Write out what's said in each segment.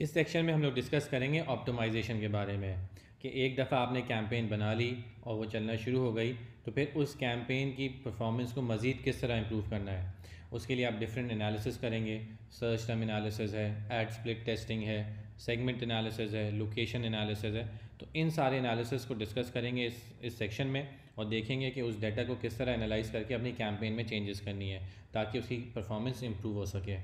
इस सेक्शन में हम लोग डिस्कस करेंगे ऑप्टिमाइजेशन के बारे में कि एक दफ़ा आपने कैंपेन बना ली और वो चलना शुरू हो गई तो फिर उस कैंपेन की परफॉर्मेंस को मज़ीद किस तरह इम्प्रूव करना है। उसके लिए आप डिफरेंट एनालिसिस करेंगे। सर्च टर्म एनालिसिस है, एड स्प्लिट टेस्टिंग है, सेगमेंट एनालिसिस है, लोकेशन एनालिसिस है। तो इन सारे एनालिसिस को डिस्कस करेंगे इस सेक्शन में और देखेंगे कि उस डाटा को किस तरह एनालाइज करके अपनी कैंपेन में चेंजेस करनी है ताकि उसकी परफॉर्मेंस इम्प्रूव हो सके।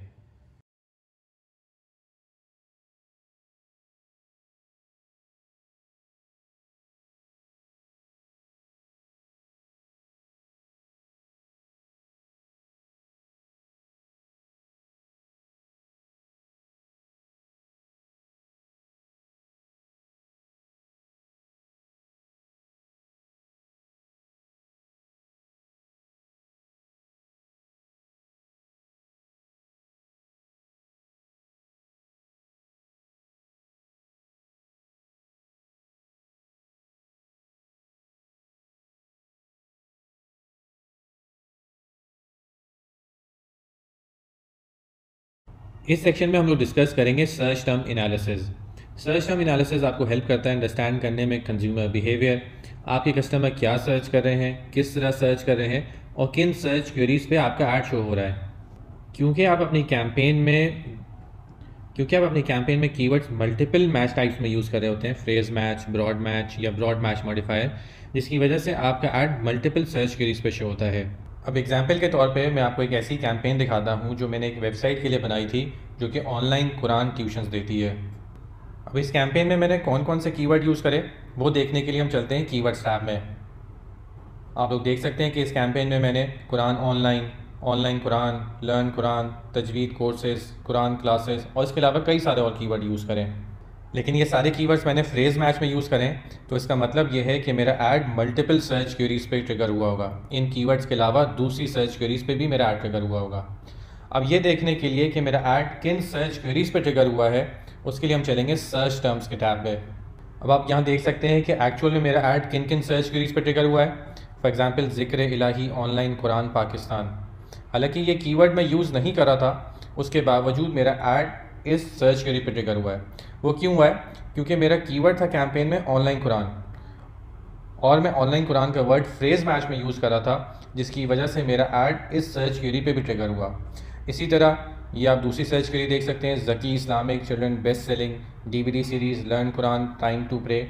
इस सेक्शन में हम लोग डिस्कस करेंगे search term analysis. Search term analysis आपको हेल्प करता है अंडरस्टैंड करने में कंज्यूमर बिहेवियर, आपके कस्टमर क्या सर्च कर रहे हैं, किस तरह सर्च कर रहे हैं और किन सर्च क्वेरीज पे आपका ऐड शो हो रहा है। क्योंकि आप अपनी कैंपेन में क्योंकि आप अपनी कैंपेन में कीवर्ड्स मल्टीपल मैच टाइप्स में यूज़ कर रहे होते हैं, फ्रेज मैच, ब्रॉड मैच या ब्रॉड मैच मॉडिफायर, जिसकी वजह से आपका ऐड मल्टीपल सर्च क्वेरीज पे शो होता है। अब एग्जाम्पल के तौर पे मैं आपको एक ऐसी कैंपेन दिखाता हूँ जो मैंने एक वेबसाइट के लिए बनाई थी जो कि ऑनलाइन कुरान ट्यूशन्स देती है। अब इस कैंपेन में मैंने कौन कौन से कीवर्ड यूज़ करे वो देखने के लिए हम चलते हैं कीवर्ड्स टैब में। आप लोग देख सकते हैं कि इस कैंपेन में मैंने Quran online, online Quran, learn Quran, तजवीद कोर्सेज, कुरान क्लासेस और इसके अलावा कई सारे और कीवर्ड यूज़ करें। लेकिन ये सारे कीवर्ड्स मैंने फ्रेज मैच में यूज़ करें तो इसका मतलब ये है कि मेरा ऐड मल्टीपल सर्च क्वेरीज पे ट्रिगर हुआ होगा। इन कीवर्ड्स के अलावा दूसरी सर्च क्वेरीज पे भी मेरा ऐड ट्रिगर हुआ होगा। अब ये देखने के लिए कि मेरा ऐड किन सर्च क्वेरीज पे ट्रिगर हुआ है उसके लिए हम चलेंगे सर्च टर्म्स के टैब पे। अब आप यहाँ देख सकते हैं कि एक्चुअल में मेरा ऐड किन किन सर्च क्वेरीज पे ट्रिगर हुआ है। फॉर एग्जांपल ज़िक्र इलाही ऑनलाइन कुरान पाकिस्तान। हालांकि ये कीवर्ड मैं यूज़ नहीं कर रहा था, उसके बावजूद मेरा ऐड इस सर्च क्वेरी पे ट्रिगर हुआ है। वो क्यों हुआ है? क्योंकि मेरा कीवर्ड था कैंपेन में ऑनलाइन कुरान और मैं ऑनलाइन कुरान का वर्ड फ्रेज मैच में यूज़ कर रहा था, जिसकी वजह से मेरा ऐड इस सर्च क्वेरी पे भी ट्रिगर हुआ। इसी तरह ये आप दूसरी सर्च क्वेरी देख सकते हैं, Zaky Islamic children best selling DVD series learn Quran time to pray.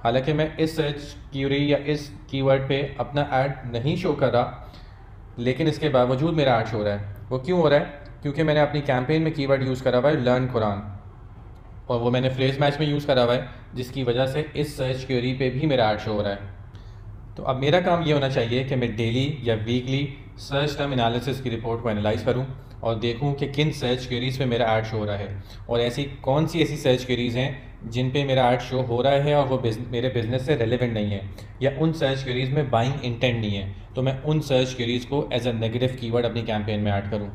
हालांकि मैं इस सर्च क्वेरी या इस कीवर्ड पे अपना ऐड नहीं शो कर रहा, लेकिन इसके बावजूद मेरा ऐड शो हो रहा है। वो क्यों हो रहा है? क्योंकि मैंने अपनी कैंपेन में कीवर्ड यूज़ करा हुआ है लर्न कुरान और वो मैंने फ्रेज मैच में यूज़ करा हुआ है, जिसकी वजह से इस सर्च क्वेरी पे भी मेरा ऐड शो हो रहा है। तो अब मेरा काम ये होना चाहिए कि मैं डेली या वीकली सर्च टर्म एनालिसिस की रिपोर्ट को एनालाइज करूं और देखूं कि किन सर्च क्वेरीज़ पे मेरा ऐड शो हो रहा है और ऐसी कौन सी ऐसी सर्च क्वेरीज़ हैं जिन पे मेरा ऐड शो हो रहा है और वो मेरे बिज़नेस से रेलेवेंट नहीं है, या उन सर्च क्वेरीज़ में बाइंग इंटेंट नहीं है, तो मैं उन सर्च क्वेरीज़ को एज अ नेगेटिव कीवर्ड अपनी कैंपेन में ऐड करूँ।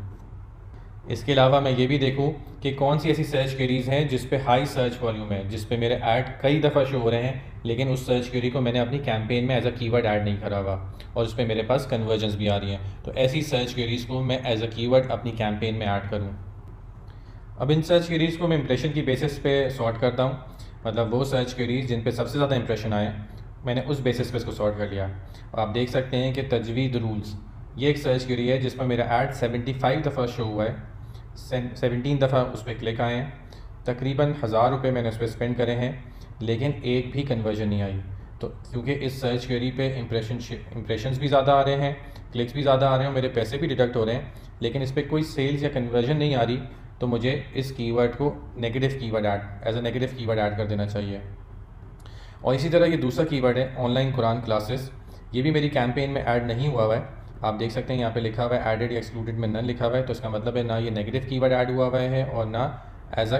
इसके अलावा मैं ये भी देखूं कि कौन सी ऐसी सर्च क्वेरीज़ हैं जिस पे हाई सर्च वॉल्यूम है, जिस पे मेरे ऐड कई दफ़ा शो हो रहे हैं, लेकिन उस सर्च क्वेरी को मैंने अपनी कैंपेन में एज अ कीवर्ड ऐड नहीं करा हुआ और उस पर मेरे पास कन्वर्जन्स भी आ रही हैं। तो ऐसी सर्च क्वेरीज़ को मैं एज अ कीवर्ड अपनी कैंपेन में ऐड करूँ। अब इन सर्च क्वेरीज़ को मैं इंप्रेशन की बेसिस पे सॉर्ट करता हूँ, मतलब वो सर्च क्वेरीज़ जिन पे सबसे ज़्यादा इंप्रेशन आए मैंने उस बेसिस पे इसको सॉर्ट कर लिया। और आप देख सकते हैं कि तजवीद रूल्स ये एक सर्च क्वेरी है जिस पर मेरा ऐड 75 दफ़ा शो हुआ है, 17 दफ़ा उस पर क्लिक आए हैं, तकरीबन 1000 रुपये मैंने उस पर स्पेंड करे हैं, लेकिन एक भी कन्वर्जन नहीं आई। तो क्योंकि इस सर्च क्वेरी पे इंप्रेशंस भी ज़्यादा आ रहे हैं, क्लिक्स भी ज़्यादा आ रहे हैं और मेरे पैसे भी डिडक्ट हो रहे हैं, लेकिन इस पर कोई सेल्स या कन्वर्जन नहीं आ रही, तो मुझे इस कीवर्ड को negative keyword add as a negative keyword add कर देना चाहिए। और इसी तरह ये दूसरा कीवर्ड है ऑनलाइन कुरान क्लासेस, ये भी मेरी कैंपेन में ऐड नहीं हुआ हुआ है। आप देख सकते हैं यहाँ पे लिखा हुआ है एडेड या एक्सक्लूडेड में नन लिखा हुआ है, तो इसका मतलब है ना ये नेगेटिव कीवर्ड ऐड हुआ हुआ है और ना as a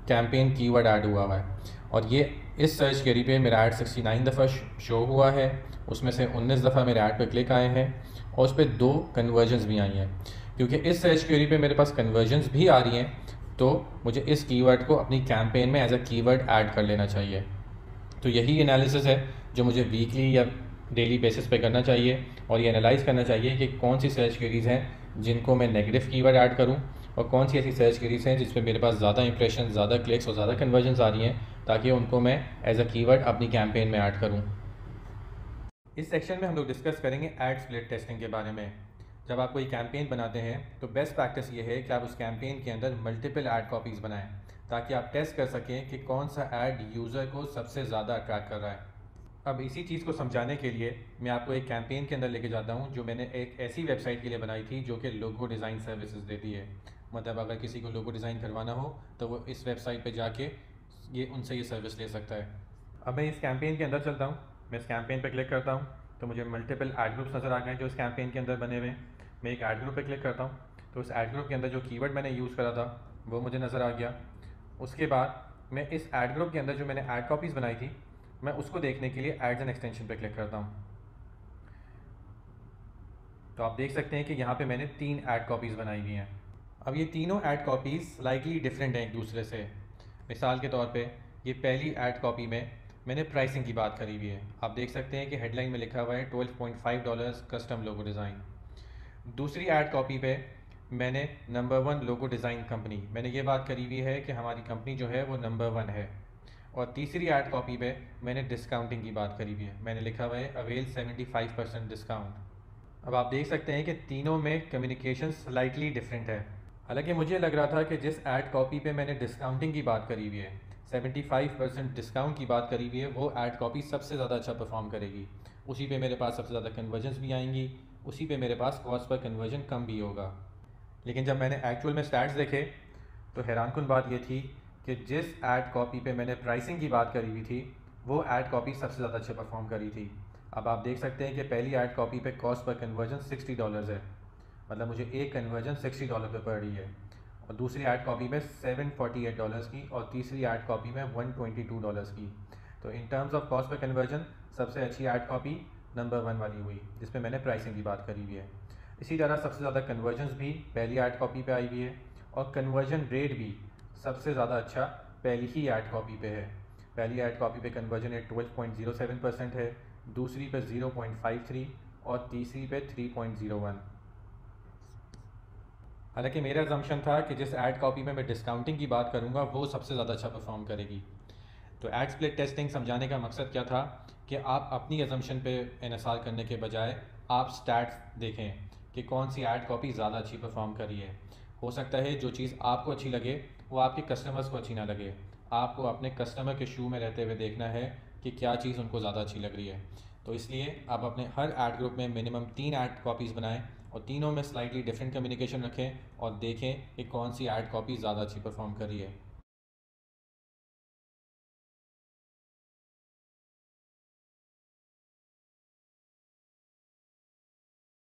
campaign keyword add हुआ हुआ है। और ये इस सर्च क्वेरी पे मेरा ऐड 69 दफ़ा शो हुआ है, उसमें से 19 दफ़ा मेरे ऐड पे क्लिक आए हैं और उस पर 2 कन्वर्जन्स भी आई हैं। क्योंकि इस सर्च क्वेरी पे मेरे पास कन्वर्जन्स भी आ रही हैं, तो मुझे इस कीवर्ड को अपनी कैंपेन में एज अ कीवर्ड ऐड कर लेना चाहिए। तो यही एनालिसिस है जो मुझे वीकली या डेली बेसिस पे करना चाहिए और ये एनालाइज़ करना चाहिए कि कौन सी सर्च क्वेरीज़ हैं जिनको मैं नेगेटिव कीवर्ड ऐड करूं और कौन सी ऐसी सर्च क्वेरीज हैं जिस पे मेरे पास ज़्यादा इंप्रेशन, ज़्यादा क्लिक्स और ज़्यादा कन्वर्जन्स आ रही हैं, ताकि उनको मैं एज अ कीवर्ड अपनी कैंपेन में ऐड करूँ। इस सेक्शन में हम लोग डिस्कस करेंगे एड स्प्लिट टेस्टिंग के बारे में। जब आप कोई कैंपेन बनाते हैं तो बेस्ट प्रैक्टिस ये है कि आप उस कैंपेन के अंदर मल्टीपल ऐड कॉपीज़ बनाएं, ताकि आप टेस्ट कर सकें कि कौन सा ऐड यूज़र को सबसे ज़्यादा अट्रैक्ट कर रहा है। अब इसी चीज़ को समझाने के लिए मैं आपको एक कैंपेन के अंदर लेके जाता हूँ जो मैंने एक ऐसी वेबसाइट के लिए बनाई थी जो कि लोगो डिज़ाइन सर्विसेज देती है। मतलब अगर किसी को लोगो डिज़ाइन करवाना हो तो वो इस वेबसाइट पे जाके उनसे ये सर्विस ले सकता है। अब मैं इस कैंपेन के अंदर चलता हूँ, मैं इस कैंपेन पे क्लिक करता हूँ तो मुझे मल्टीपल ऐड ग्रुप्स नज़र आ गए जो इस कैंपेन के अंदर बने हुए हैं। मैं एक ऐड ग्रुप पे क्लिक करता हूँ तो उस ऐड ग्रुप के अंदर जो कीवर्ड मैंने यूज़ करा था वो मुझे नज़र आ गया। उसके बाद मैं इस ऐड ग्रुप के अंदर जो मैंने ऐड कॉपीज़ बनाई थी मैं उसको देखने के लिए एड्स एंड एक्सटेंशन पे क्लिक करता हूँ। तो आप देख सकते हैं कि यहाँ पे मैंने 3 ऐड कॉपीज़ बनाई हुई हैं। अब ये तीनों ऐड कॉपीज़ स्लाइटली डिफरेंट हैं एक दूसरे से। मिसाल के तौर पे ये पहली ऐड कॉपी में मैंने प्राइसिंग की बात करी हुई है। आप देख सकते हैं कि हेडलाइन में लिखा हुआ है $12.5 कस्टम लोगो डिज़ाइन। दूसरी ऐड कॉपी पे मैंने नंबर 1 लोगो डिज़ाइन कंपनी, मैंने ये बात करी हुई है कि हमारी कंपनी जो है वो नंबर 1 है। और तीसरी ऐड कॉपी पे मैंने डिस्काउंटिंग की बात करी हुई है, मैंने लिखा हुआ है अवेल 75% डिस्काउंट। अब आप देख सकते हैं कि तीनों में कम्युनिकेशन स्लाइटली डिफरेंट है। हालांकि मुझे लग रहा था कि जिस ऐड कॉपी पे मैंने डिस्काउंटिंग की बात करी हुई है, 75% डिस्काउंट की बात करी हुई है, वो ऐड कॉपी सबसे ज़्यादा अच्छा परफॉर्म करेगी। उसी पे मेरे पास सबसे ज़्यादा कन्वर्जन्स भी आएंगी, उसी पे मेरे पास कॉस्ट पर कन्वर्जन कम भी होगा। लेकिन जब मैंने एक्चुअल में स्टैट्स देखे तो हैरानकुन बात ये थी कि जिस ऐड कॉपी पे मैंने प्राइसिंग की बात करी हुई थी वो ऐड कॉपी सबसे ज़्यादा अच्छे परफॉर्म करी थी। अब आप देख सकते हैं कि पहली ऐड कॉपी पे कॉस्ट पर कन्वर्जन $60 है, मतलब मुझे एक कन्वर्जन $60 पे पड़ रही है। और दूसरी ऐड कॉपी में $748 की और तीसरी ऐड कॉपी में $122 की। तो in terms of cost per conversion सबसे अच्छी ऐड कॉपी नंबर 1 वाली हुई जिस पे मैंने प्राइसिंग की बात करी हुई है। इसी तरह सबसे ज़्यादा कन्वर्जन्स भी पहली ऐड कॉपी पे आई हुई है और कन्वर्जन रेट भी सबसे ज़्यादा अच्छा पहली ही ऐड कॉपी पे है। पहली ऐड कॉपी पे कन्वर्जन रेट 12.07% है, दूसरी पे 0.53 और तीसरी पे 3.01। हालांकि मेरा अजम्पशन था कि जिस ऐड कॉपी में मैं डिस्काउंटिंग की बात करूंगा वो सबसे ज़्यादा अच्छा परफॉर्म करेगी। तो एड स्प्लिट टेस्टिंग समझाने का मकसद क्या था कि आप अपनी अजम्पशन पे इन्हिसार करने के बजाय आप स्टैट्स देखें कि कौन सी ऐड कॉपी ज़्यादा अच्छी परफॉर्म करी है। हो सकता है जो चीज़ आपको अच्छी लगे वो आपके कस्टमर्स को अच्छी ना लगे। आपको अपने कस्टमर के शू में रहते हुए देखना है कि क्या चीज़ उनको ज़्यादा अच्छी लग रही है। तो इसलिए आप अपने हर ऐड ग्रुप में मिनिमम 3 ऐड कॉपीज़ बनाएं और तीनों में स्लाइटली डिफरेंट कम्युनिकेशन रखें और देखें कि कौन सी ऐड कॉपी ज़्यादा अच्छी परफॉर्म कर रही है।